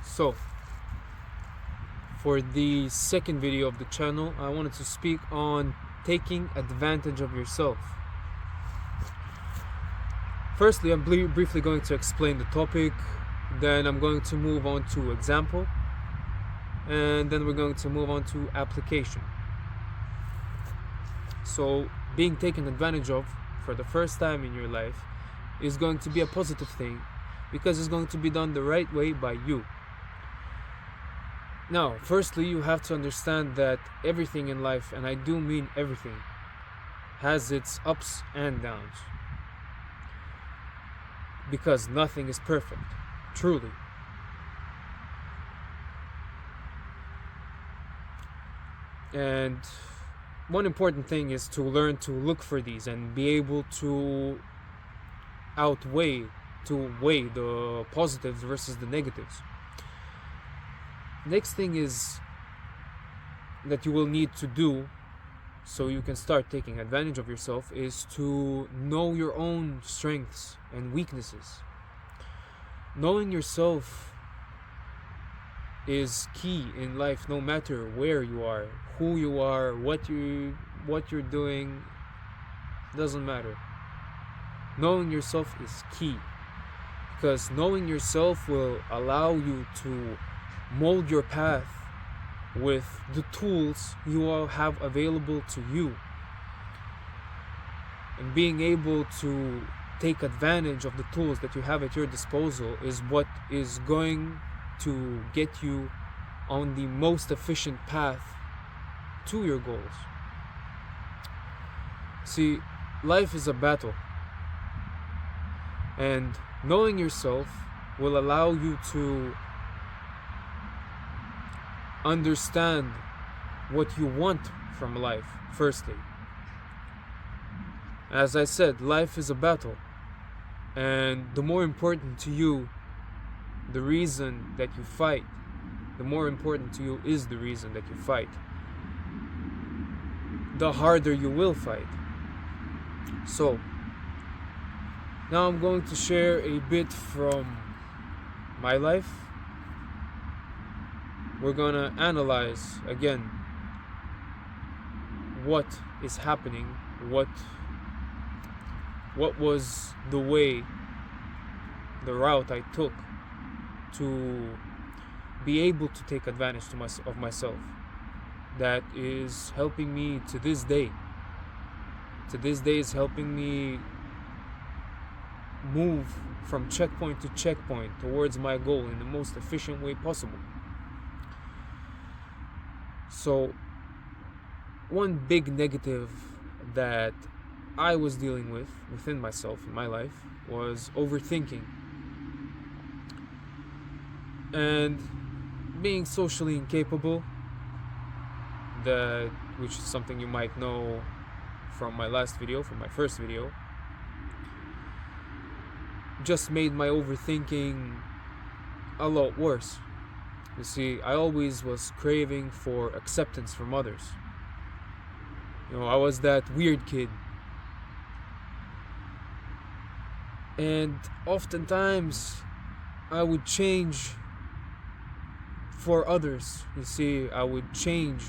So, for the second video of the channel, I wanted to speak on taking advantage of yourself. Firstly, I'm briefly going to explain the topic, then I'm going to move on to example, and then we're going to move on to application. So, being taken advantage of for the first time in your life is going to be a positive thing because it's going to be done the right way by you. Now, firstly, you have to understand that everything in life, and I do mean everything, has its ups and downs. Because nothing is perfect, truly. And one important thing is to learn to look for these and be able to weigh the positives versus the negatives. Next thing is that you will need to do so you can start taking advantage of yourself is to know your own strengths and weaknesses. Knowing yourself is key in life, no matter where you are, who you are, what you're doing, doesn't matter. Knowing yourself is key, because knowing yourself will allow you to mold your path with the tools you all have available to you. And being able to take advantage of the tools that you have at your disposal is what is going to get you on the most efficient path to your goals. See, life is a battle, and knowing yourself will allow you to understand what you want from life, firstly. As I said, life is a battle, and the more important to you the reason that you fight, the more important to you is the reason that you fight, the harder you will fight. So, now I'm going to share a bit from my life. We're gonna analyze again what is happening, what was the route I took to be able to take advantage of myself. That is helping me to this day. To this day is helping me move from checkpoint to checkpoint towards my goal in the most efficient way possible. So, one big negative that I was dealing with within myself in my life was overthinking and being socially incapable, which is something you might know from my first video, just made my overthinking a lot worse. You see, I always was craving for acceptance from others. I was that weird kid. And oftentimes, I would change for others. You see, I would change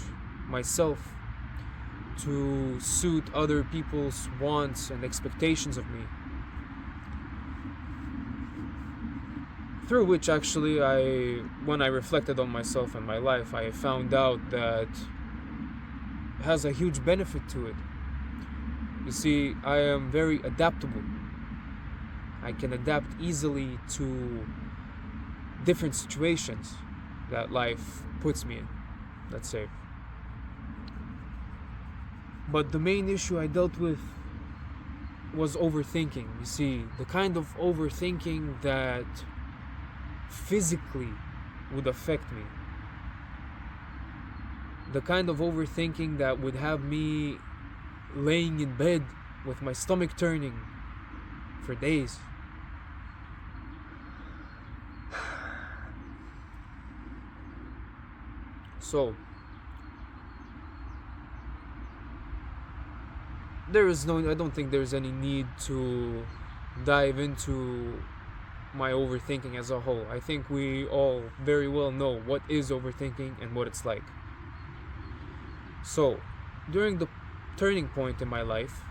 myself to suit other people's wants and expectations of me. Through which, actually, when I reflected on myself and my life, I found out that it has a huge benefit to it. You see, I am very adaptable. I can adapt easily to different situations that life puts me in, let's say. But the main issue I dealt with was overthinking. You see, the kind of overthinking that physically would affect me. The kind of overthinking that would have me laying in bed with my stomach turning for days. So, I don't think there's any need to dive into my overthinking as a whole. I think we all very well know what is overthinking and what it's like. So, during the turning point in my life,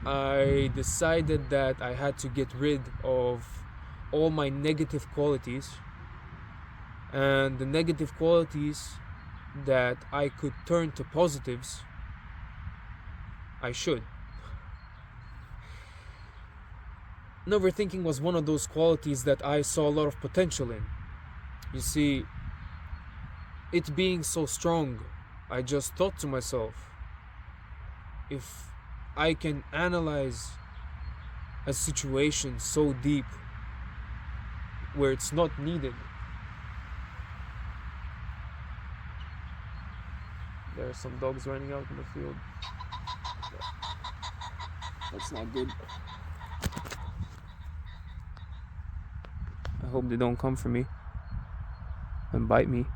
I decided that I had to get rid of all my negative qualities, and the negative qualities that I could turn to positives, I should. And overthinking was one of those qualities that I saw a lot of potential in. You see, it being so strong, I just thought to myself, if I can analyze a situation so deep where it's not needed. There are some dogs running out in the field. That's not good. I hope they don't come for me and bite me.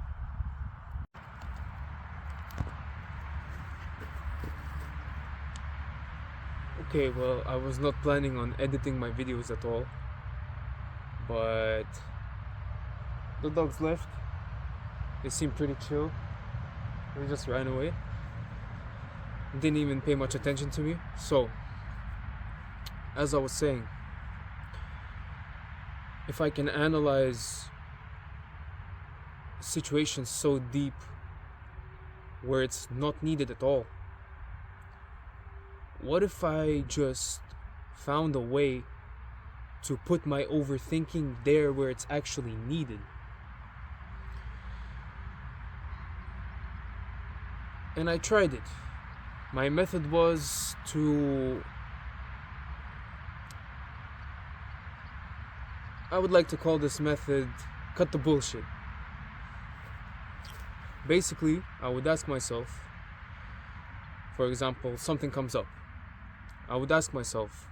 Okay, well, I was not planning on editing my videos at all, but the dogs left. They seemed pretty chill. They just ran away. Didn't even pay much attention to me. So, as I was saying, if I can analyze situations so deep where it's not needed at all, what if I just found a way to put my overthinking there where it's actually needed? And I tried it. My method was to, I would like to call this method cut the bullshit. Basically, I would ask myself, for example, something comes up. I would ask myself,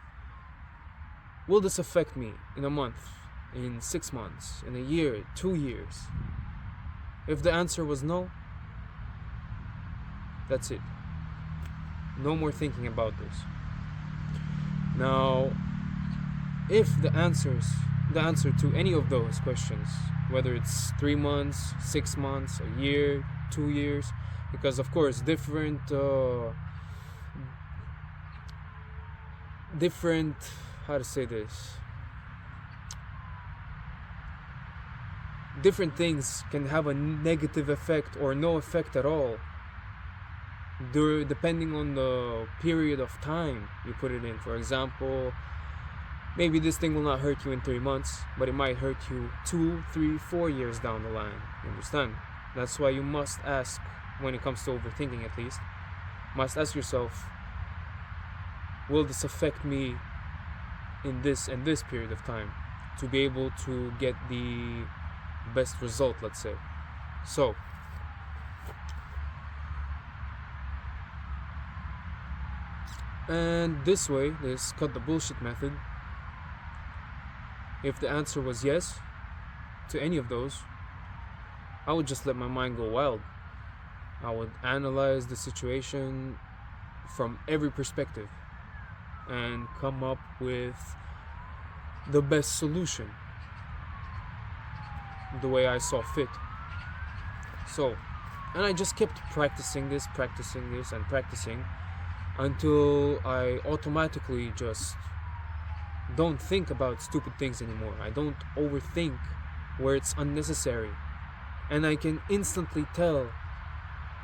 will this affect me in a month, in 6 months, in a year, 2 years? If the answer was no, that's it. No more thinking about this. Now, if the answer to any of those questions, whether it's 3 months, 6 months, a year, 2 years, because of course different how to say this, different things can have a negative effect or no effect at all, depending on the period of time you put it in. For example, maybe this thing will not hurt you in 3 months, but it might hurt you 2, 3, 4 years down the line. You understand? That's why you must ask, when it comes to overthinking at least, must ask yourself, will this affect me in this and this period of time, to be able to get the best result, let's say. So, and this way, this cut the bullshit method, if the answer was yes to any of those, I would just let my mind go wild. I would analyze the situation from every perspective and come up with the best solution the way I saw fit. So, and I just kept practicing this until I automatically just don't think about stupid things anymore. I don't overthink where it's unnecessary. And I can instantly tell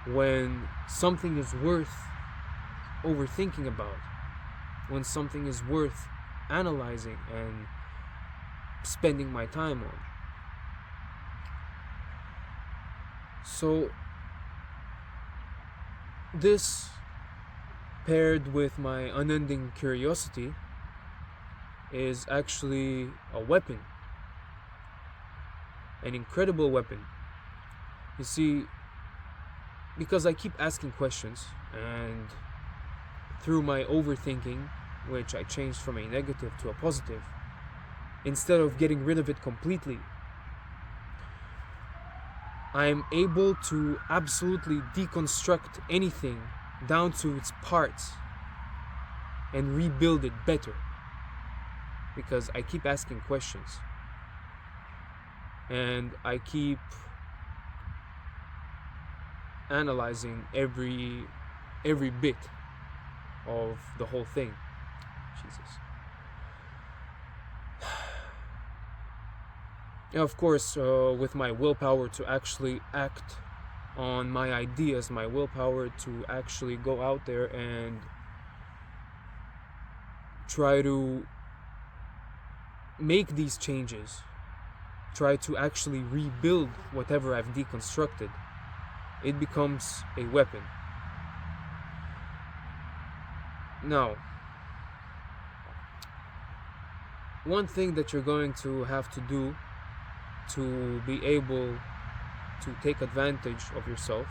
when something is worth overthinking about, when something is worth analyzing and spending my time on. So this, paired with my unending curiosity, is actually a weapon, an incredible weapon. You see, because I keep asking questions, and through my overthinking, which I changed from a negative to a positive, instead of getting rid of it completely, I am able to absolutely deconstruct anything down to its parts and rebuild it better. because I keep asking questions and I keep analyzing every bit of the whole thing. Jesus. And of course, with my willpower to actually act on my ideas, my willpower to actually go out there and try to make these changes, try to actually rebuild whatever I've deconstructed, it becomes a weapon. Now, one thing that you're going to have to do to be able to take advantage of yourself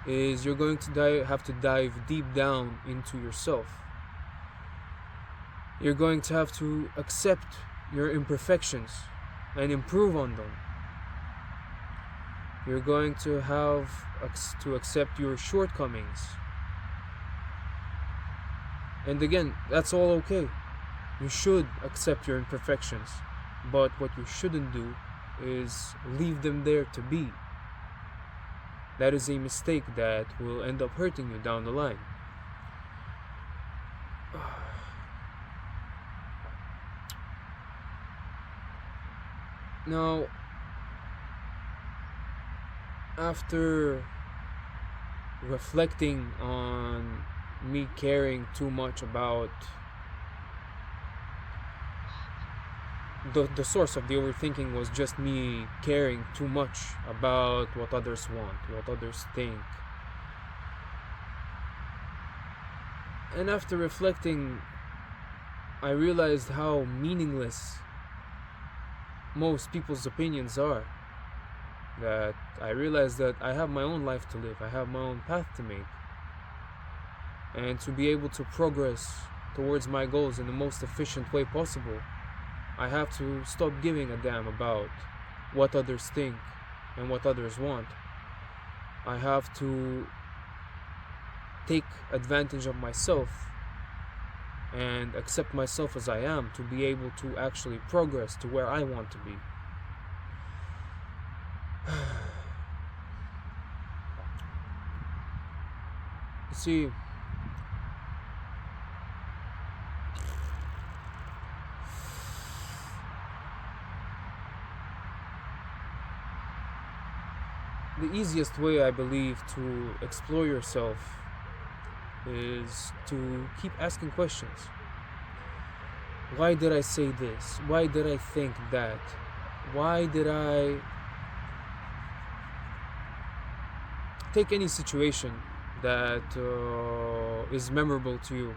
is you're going to have to dive deep down into yourself. You're going to have to accept your imperfections and improve on them. You're going to have to accept your shortcomings. And again, that's all okay. You should accept your imperfections, but what you shouldn't do is leave them there to be. That is a mistake that will end up hurting you down the line. Now, after reflecting on me caring too much about the source of the overthinking was just me caring too much about what others want, what others think. And after reflecting, I realized how meaningless most people's opinions are. That I realized that I have my own life to live, I have my own path to make. And to be able to progress towards my goals in the most efficient way possible, I have to stop giving a damn about what others think and what others want. I have to take advantage of myself and accept myself as I am to be able to actually progress to where I want to be. You see, the easiest way, I believe, to explore yourself is to keep asking questions. Why did I say this? Why did I think that? Why did I... Take any situation that is memorable to you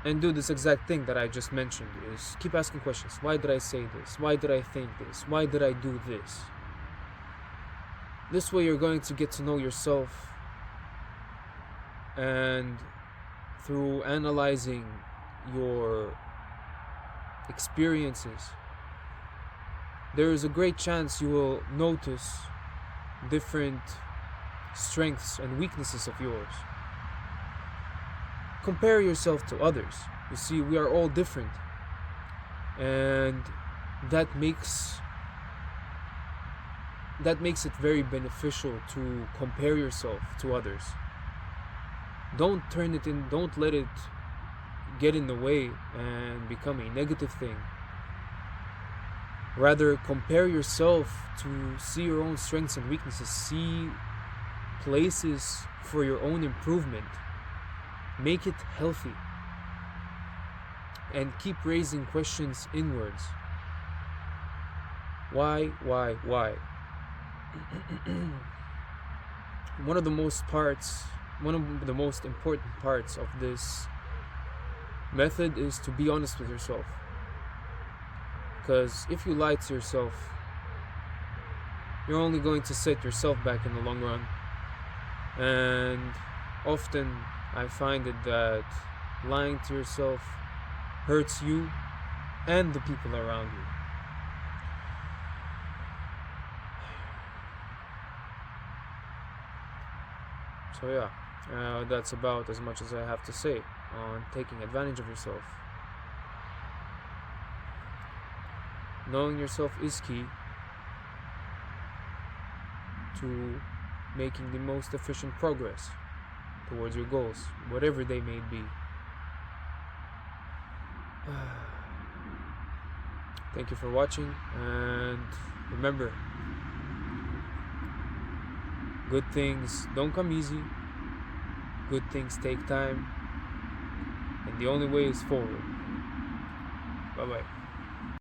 and do this exact thing that I just mentioned, is keep asking questions. Why did I say this? Why did I think this? Why did I do this? This way you're going to get to know yourself, and through analyzing your experiences, there is a great chance you will notice different strengths and weaknesses of yours. Compare yourself to others. You see, we are all different, and that makes it very beneficial to compare yourself to others. Don't let it get in the way and become a negative thing. Rather, compare yourself to see your own strengths and weaknesses, see places for your own improvement. Make it healthy. And keep raising questions inwards. Why? One of the most important parts of this method is to be honest with yourself. Because if you lie to yourself, you're only going to set yourself back in the long run. And often I find it that lying to yourself hurts you and the people around you. So yeah, that's about as much as I have to say on taking advantage of yourself. Knowing yourself is key to making the most efficient progress towards your goals, whatever they may be. Thank you for watching, and remember, good things don't come easy, good things take time, and the only way is forward. Bye bye.